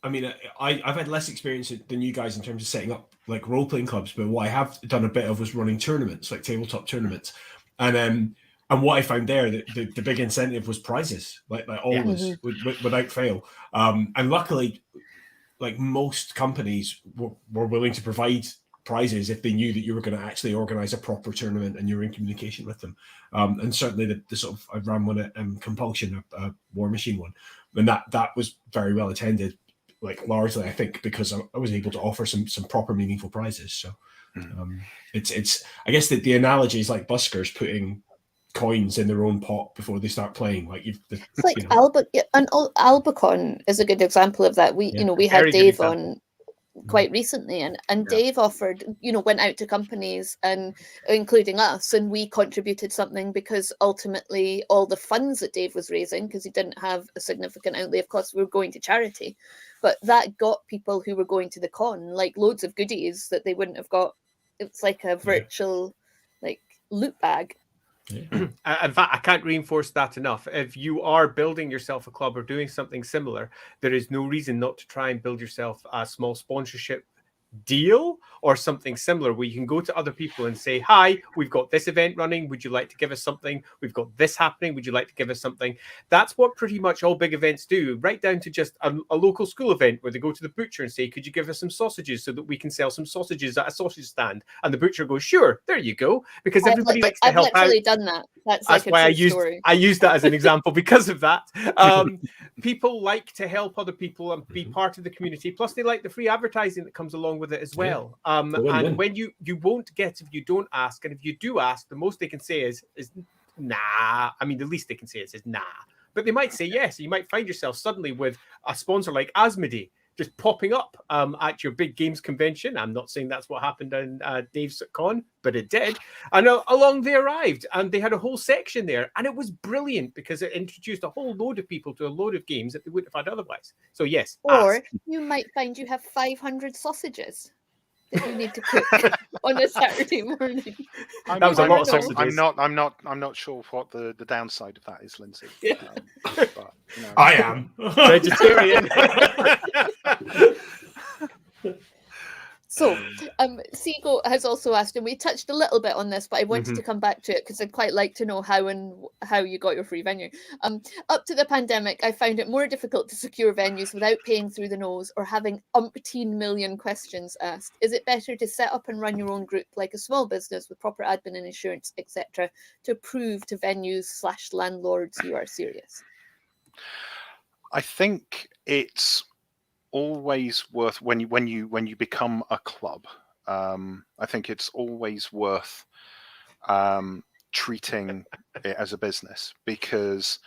I mean, I've had less experience than you guys in terms of setting up like role-playing clubs, but what I have done a bit of was running tournaments, like tabletop tournaments, and what I found there, the big incentive was prizes, like always, without fail. And luckily, like most companies were willing to provide prizes if they knew that you were going to actually organize a proper tournament and you were in communication with them. And certainly the sort of, I ran one at Compulsion, a War Machine one, and that was very well attended, like largely I think because I was able to offer some proper meaningful prizes. So it's I guess that the analogy is like buskers putting coins in their own pot before they start playing. Like Albacon is a good example of that. We had Dave on quite recently, and Yeah. Dave offered, went out to companies and including us, and we contributed something because ultimately all the funds that Dave was raising, because he didn't have a significant outlay of costs, were going to charity, but that got people who were going to the con like loads of goodies that they wouldn't have got. It's like a virtual like loot bag. Yeah. In fact, I can't reinforce that enough. If you are building yourself a club or doing something similar, there is no reason not to try and build yourself a small sponsorship deal or something similar where you can go to other people and say, hi, we've got this event running, would you like to give us something? We've got this happening, would you like to give us something? That's what pretty much all big events do, right down to just a local school event where they go to the butcher and say, could you give us some sausages so that we can sell some sausages at a sausage stand? And the butcher goes, sure, there you go, because everybody likes to help out. I've literally done that. That's like why a true story. I used that as an example because of that. People like to help other people and be part of the community. Plus, they like the free advertising that comes along with it as well. And when you won't get if you don't ask, and if you do ask, the most they can say is nah. I mean, the least they can say is nah. But they might say yes. You might find yourself suddenly with a sponsor like Asmodee just popping up at your big games convention. I'm not saying that's what happened in Dave's con, but it did. And along they arrived, and they had a whole section there, and it was brilliant because it introduced a whole load of people to a load of games that they wouldn't have had otherwise. So yes, or ask. You might find you have 500 sausages that you need to cook on a Saturday morning. That was a lot of sausages. I'm not sure what the downside of that is, Lindsay. But, I am vegetarian. So, Seago has also asked, and we touched a little bit on this, but I wanted to come back to it because I'd quite like to know how you got your free venue. Up to the pandemic, I found it more difficult to secure venues without paying through the nose or having umpteen million questions asked. Is it better to set up and run your own group like a small business with proper admin and insurance, etc., to prove to venues/landlords you are serious? I think it's always worth when you become a club. I think it's always worth treating it as a business, because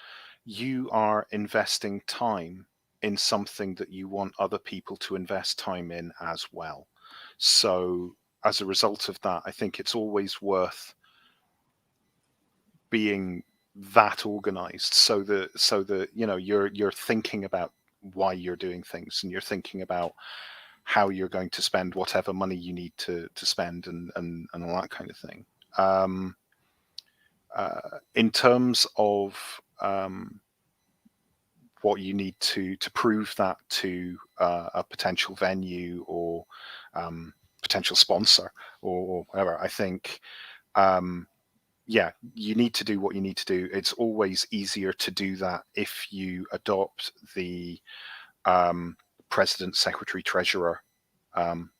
you are investing time in something that you want other people to invest time in as well. So as a result of that, I think it's always worth being that organized so that you're thinking about why you're doing things, and you're thinking about how you're going to spend whatever money you need to spend and all that kind of thing. In terms of what you need to prove that to a potential venue or potential sponsor or whatever, I think you need to do what you need to do. It's always easier to do that if you adopt the president, secretary, treasurer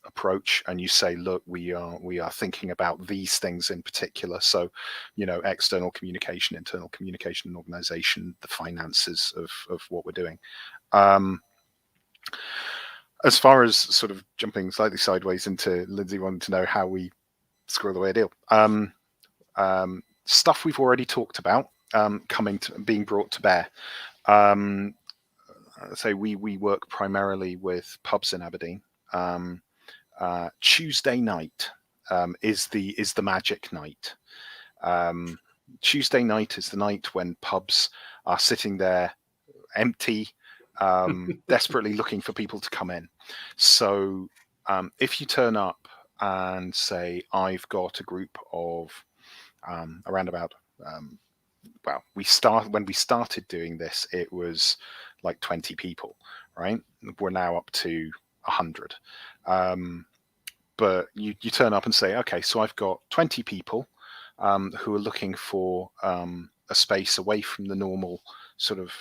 approach, and you say, look, we are thinking about these things in particular. So, external communication, internal communication, and organization, the finances of what we're doing. As far as sort of jumping slightly sideways into Lindsay wanting to know how we squirrel away a deal. Stuff we've already talked about being brought to bear. So we work primarily with pubs in Aberdeen. Tuesday night is the magic night. Tuesday night is the night when pubs are sitting there empty, desperately looking for people to come in. So if you turn up and say, I've got a group of around about when we started doing this, it was like 20 people, right? We're now up to 100. But you turn up and say, okay, so I've got 20 people who are looking for a space away from the normal sort of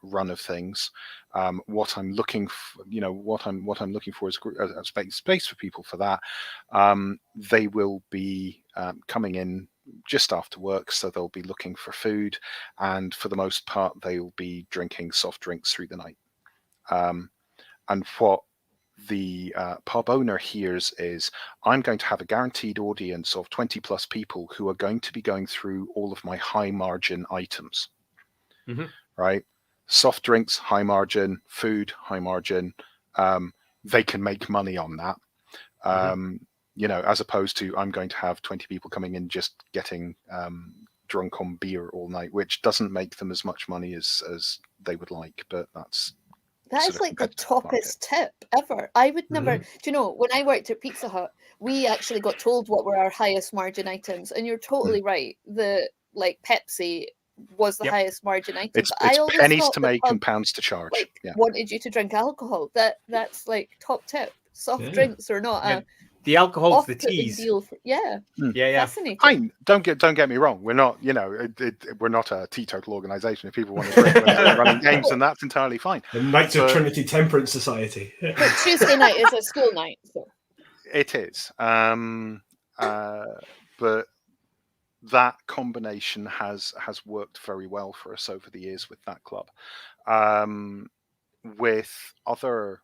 run of things. What I'm looking for, what I'm looking for is a space for people for that. They will be coming in just after work, so they'll be looking for food, and for the most part they'll be drinking soft drinks through the night. And what the pub owner hears is, I'm going to have a guaranteed audience of 20 plus people who are going to be going through all of my high margin items. Right? Soft drinks, high margin; food, high margin; they can make money on that. You know, as opposed to I'm going to have 20 people coming in just getting drunk on beer all night, which doesn't make them as much money as they would like. But that is like the toppest tip ever. I would never, do you know, when I worked at Pizza Hut, we actually got told what were our highest margin items, and you're totally right. The like Pepsi was the highest margin item. It's I always pennies to make and pounds to charge. Like, wanted you to drink alcohol. That's like top tip. Soft drinks are not the alcohol's the tease. Deal for, yeah. Fascinating. Fine. Don't get me wrong. We're not, you know, we're not a teetotal organisation. If people want to drink when they're running games, and that's entirely fine. The Knights of Trinity Temperance Society. But Tuesday night is a school night. So. It is. But that combination has worked very well for us over the years with that club. With other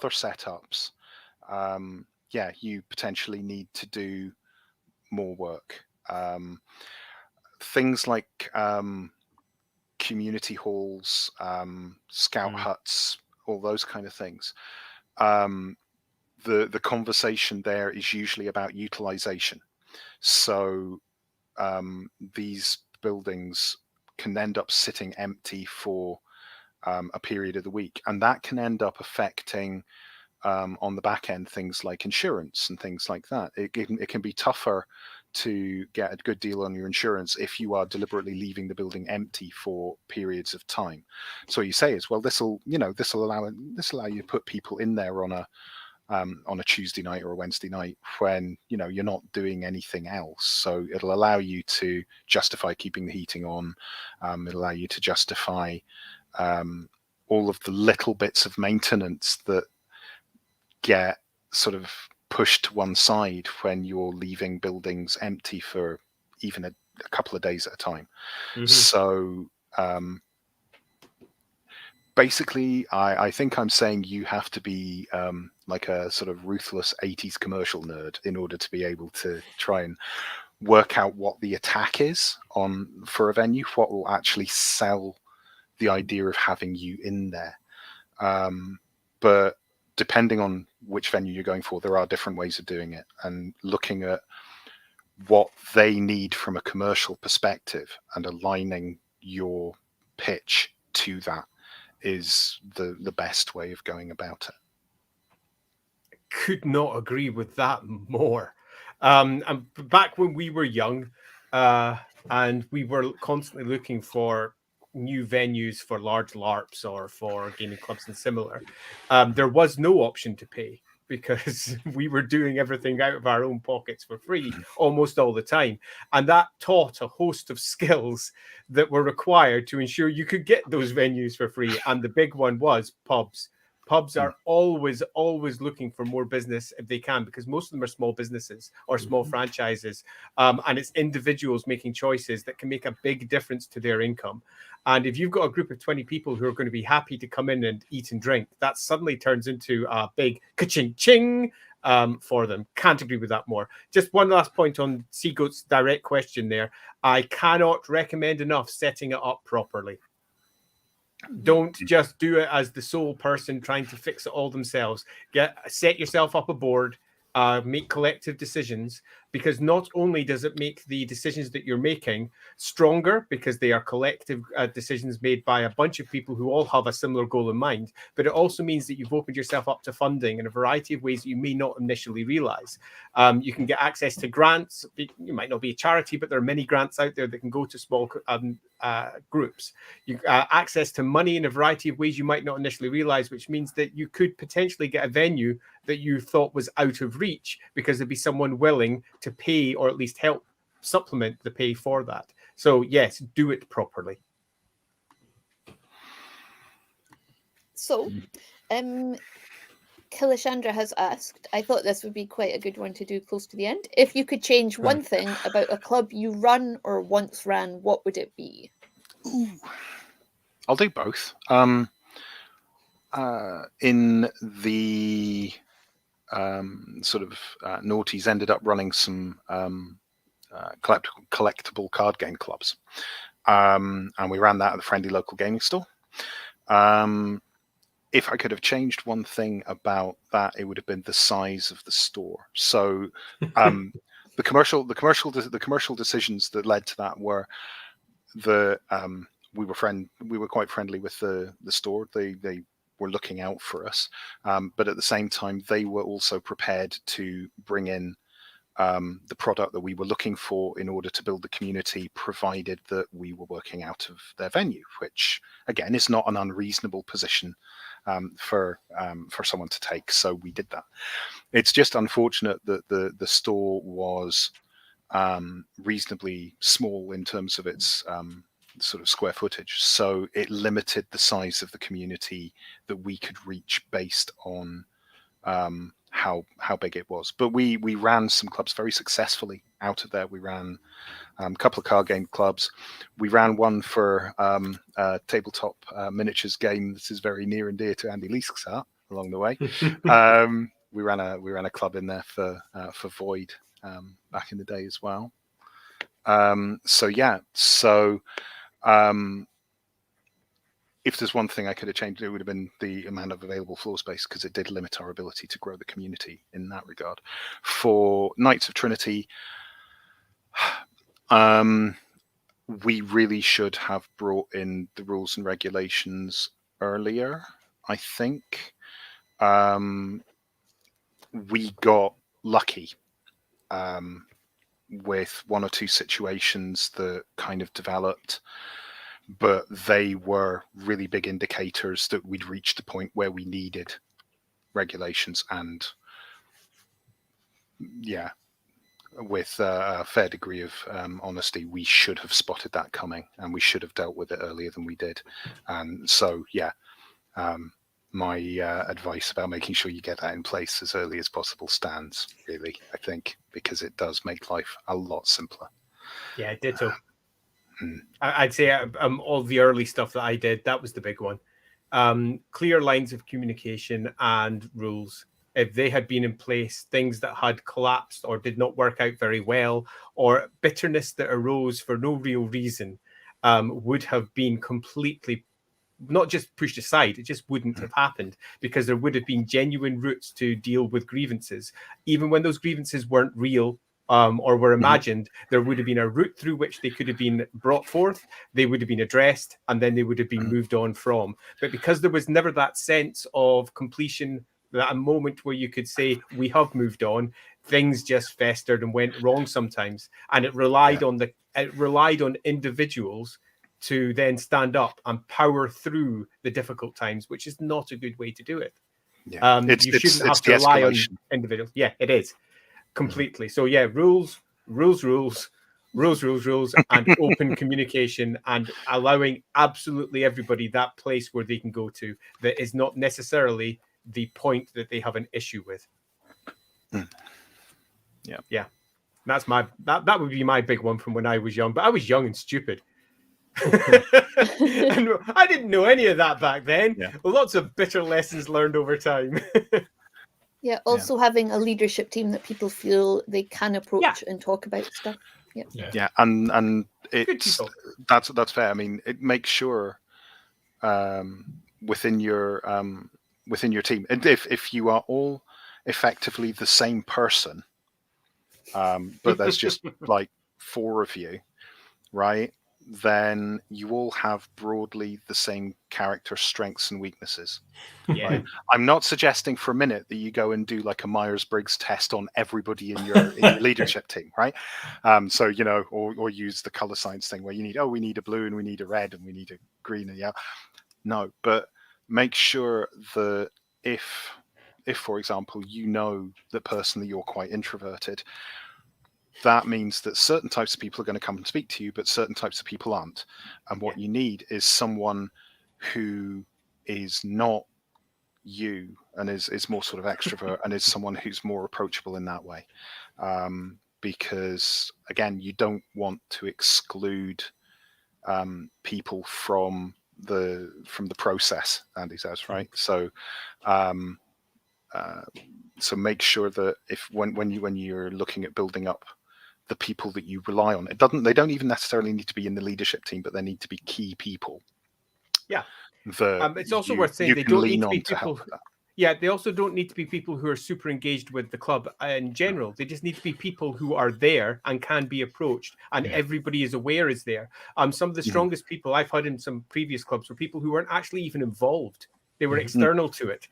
setups, you potentially need to do more work. Things like community halls, scout huts, all those kind of things. The conversation there is usually about utilization. So these buildings can end up sitting empty for a period of the week, and that can end up affecting on the back end things like insurance and things like that. It can be tougher to get a good deal on your insurance if you are deliberately leaving the building empty for periods of time. So what you say is, well, this will allow you to put people in there on a Tuesday night or a Wednesday night when you're not doing anything else. So it'll allow you to justify keeping the heating on. It'll allow you to justify all of the little bits of maintenance that get sort of pushed to one side when you're leaving buildings empty for even a couple of days at a time. So basically, I think I'm saying you have to be like a sort of ruthless 80s commercial nerd in order to be able to try and work out what the attack is for a venue, what will actually sell the idea of having you in there. But depending on which venue you're going for, there are different ways of doing it, and looking at what they need from a commercial perspective and aligning your pitch to that is the best way of going about it. Could not agree with that more. And back when we were young, and we were constantly looking for new venues for large LARPs or for gaming clubs and similar, there was no option to pay because we were doing everything out of our own pockets for free almost all the time. And that taught a host of skills that were required to ensure you could get those venues for free. And the big one was pubs. Pubs are always looking for more business if they can, because most of them are small businesses or small franchises. And it's individuals making choices that can make a big difference to their income. And if you've got a group of 20 people who are going to be happy to come in and eat and drink, that suddenly turns into a big ka-ching-ching for them. Can't agree with that more. Just one last point on Seagoat's direct question there. I cannot recommend enough setting it up properly. Don't just do it as the sole person trying to fix it all themselves. Set yourself up a board, make collective decisions, because not only does it make the decisions that you're making stronger because they are collective decisions made by a bunch of people who all have a similar goal in mind, but it also means that you've opened yourself up to funding in a variety of ways that you may not initially realize. You can get access to grants. You might not be a charity, but there are many grants out there that can go to small groups. You access to money in a variety of ways you might not initially realize, which means that you could potentially get a venue that you thought was out of reach because there'd be someone willing to pay or at least help supplement the pay for that. So yes, do it properly. So Kilishandra has asked, I thought this would be quite a good one to do close to the end. If you could change one thing about a club you run or once ran, what would it be? Ooh. I'll do both. In the sort of noughties, ended up running some collectible card game clubs, and we ran that at the friendly local gaming store. if I could have changed one thing about that, it would have been the size of the store. So the commercial decisions that led to that were we were quite friendly with the store. They were looking out for us, but at the same time, they were also prepared to bring in the product that we were looking for in order to build the community, provided that we were working out of their venue, which again is not an unreasonable position for someone to take. So we did that. It's just unfortunate that the store was reasonably small in terms of its sort of square footage, so it limited the size of the community that we could reach based on how big it was. But we ran some clubs very successfully out of there. We ran a couple of card game clubs. We ran one for a tabletop miniatures game. This is very near and dear to Andy Leask's heart along the way. We ran a club in there for Void back in the day as well. If there's one thing I could have changed, it would have been the amount of available floor space, because it did limit our ability to grow the community in that regard. For Knights of Trinity, we really should have brought in the rules and regulations earlier, I think. We got lucky with one or two situations that kind of developed, but they were really big indicators that we'd reached the point where we needed regulations. And yeah, with a fair degree of honesty, we should have spotted that coming, and we should have dealt with it earlier than we did. And so, yeah, my advice about making sure you get that in place as early as possible stands, really, I think, because it does make life a lot simpler. Yeah, ditto. I'd say all the early stuff that I did, that was the big one. Clear lines of communication and rules. If they had been in place, things that had collapsed or did not work out very well, or bitterness that arose for no real reason, would have been completely not just pushed aside. It just wouldn't have happened, because there would have been genuine routes to deal with grievances. Even when those grievances weren't real, or were imagined, there would have been a route through which they could have been brought forth, they would have been addressed, and then they would have been moved on from. But because there was never that sense of completion, that a moment where you could say, we have moved on, things just festered and went wrong sometimes. And it relied on individuals to then stand up and power through the difficult times, which is not a good way to do it. Yeah. You shouldn't have to rely on individuals. Yeah, it is. Completely. So yeah, rules, and open communication, and allowing absolutely everybody that place where they can go to that is not necessarily the point that they have an issue with. Yeah. That's that would be my big one from when I was young, but I was young and stupid. And I didn't know any of that back then. Yeah. Lots of bitter lessons learned over time. Yeah, also having a leadership team that people feel they can approach and talk about stuff. Yeah, and it's that's fair. I mean, it makes sure within your team, and if you are all effectively the same person, but there's just like 4 of you, right? Then you all have broadly the same character strengths and weaknesses. Yeah. Right? I'm not suggesting for a minute that you go and do like a Myers-Briggs test on everybody in your leadership team, right? So, you know, or use the color science thing where you need, we need a blue and we need a red and we need a green and yellow. No, but make sure that if for example, you know that personally you're quite introverted, that means that certain types of people are going to come and speak to you, but certain types of people aren't. And what you need is someone who is not you and is more sort of extrovert and is someone who's more approachable in that way. Because again, you don't want to exclude people from the process, Andy says, right? So so make sure that when you're looking at building up the people that you rely on, they don't even necessarily need to be in the leadership team, but they need to be key people. Yeah. It's also worth saying you they can don't need lean to be on to people. help with that. Yeah, they also don't need to be people who are super engaged with the club in general. They just need to be people who are there and can be approached, and everybody is aware is there. Some of the strongest people I've had in some previous clubs were people who weren't actually even involved. They were external to it.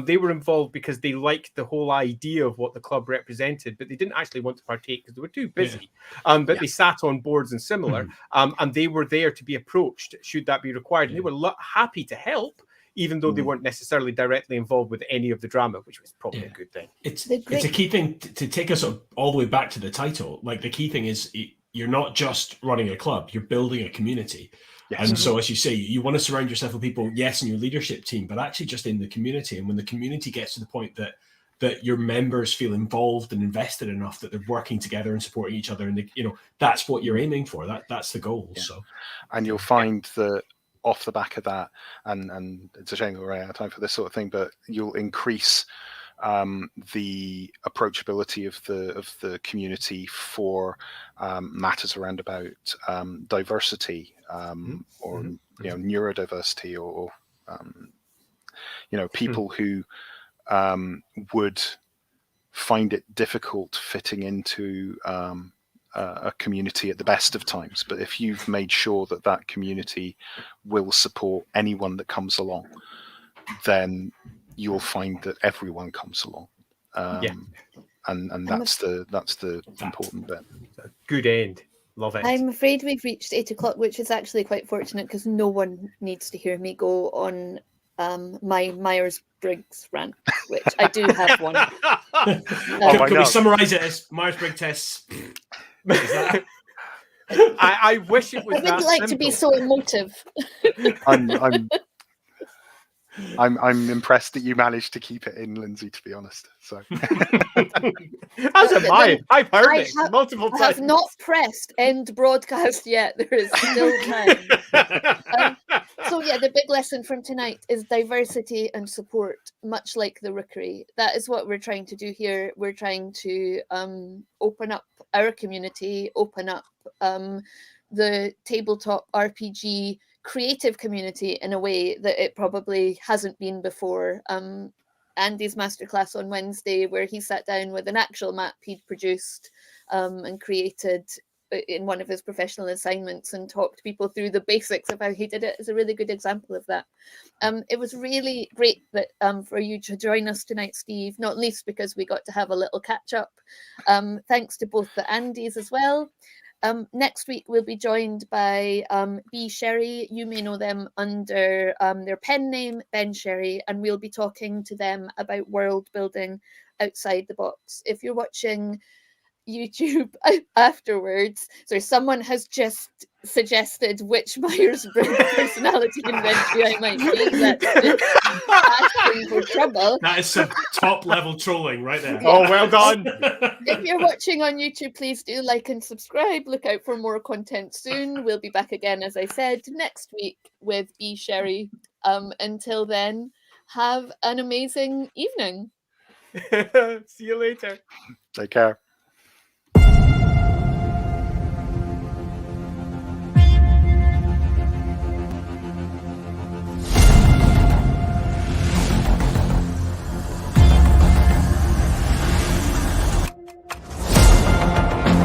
They were involved because they liked the whole idea of what the club represented, but they didn't actually want to partake because they were too busy. But they sat on boards and similar, and they were there to be approached should that be required. And they were happy to help, even though they weren't necessarily directly involved with any of the drama, which was probably a good thing. It's a key thing to take us all the way back to the title. Like, the key thing is you're not just running a club, you're building a community. Yes. And so, as you say, you want to surround yourself with people, yes, in your leadership team, but actually just in the community. And when the community gets to the point that your members feel involved and invested enough that they're working together and supporting each other, and that's what you're aiming for. That's the goal. Yeah. So, and you'll find that off the back of that, and it's a shame that we're running out of time for this sort of thing, but you'll increase the approachability of the community for matters around about diversity or neurodiversity or people who would find it difficult fitting into a community at the best of times. But if you've made sure that community will support anyone that comes along, then you'll find that everyone comes along. And that's the important bit. Good end. Love it. I'm afraid we've reached 8 o'clock, which is actually quite fortunate because no one needs to hear me go on my Myers-Briggs rant, which I do have one. Can we summarise it as Myers-Briggs tests? I wish it was. I wouldn't like to be so emotive. I'm impressed that you managed to keep it in, Lindsay, to be honest. So as am I. I've heard it multiple times. I have not pressed end broadcast yet. There is still time. So yeah, the big lesson from tonight is diversity and support, much like the Rookery. That is what we're trying to do here. We're trying to open up our community, open up the tabletop RPG creative community in a way that it probably hasn't been before. Andy's masterclass on Wednesday, where he sat down with an actual map he'd produced and created in one of his professional assignments and talked people through the basics of how he did it, is a really good example of that. It was really great that for you to join us tonight, Steve, not least because we got to have a little catch up. Thanks to both the Andys as well. Next week, we'll be joined by B. Sherry. You may know them under their pen name, Ben Sherry, and we'll be talking to them about world building outside the box. If you're watching YouTube afterwards, so someone has just suggested which Myers-Briggs personality inventory I might be. That's asking for trouble. That is some top level trolling right there. Oh, well done. If you're watching on YouTube, please do like and subscribe. Look out for more content soon. We'll be back again, as I said, next week with B. Sherry. Until then, have an amazing evening. See you later. Take care.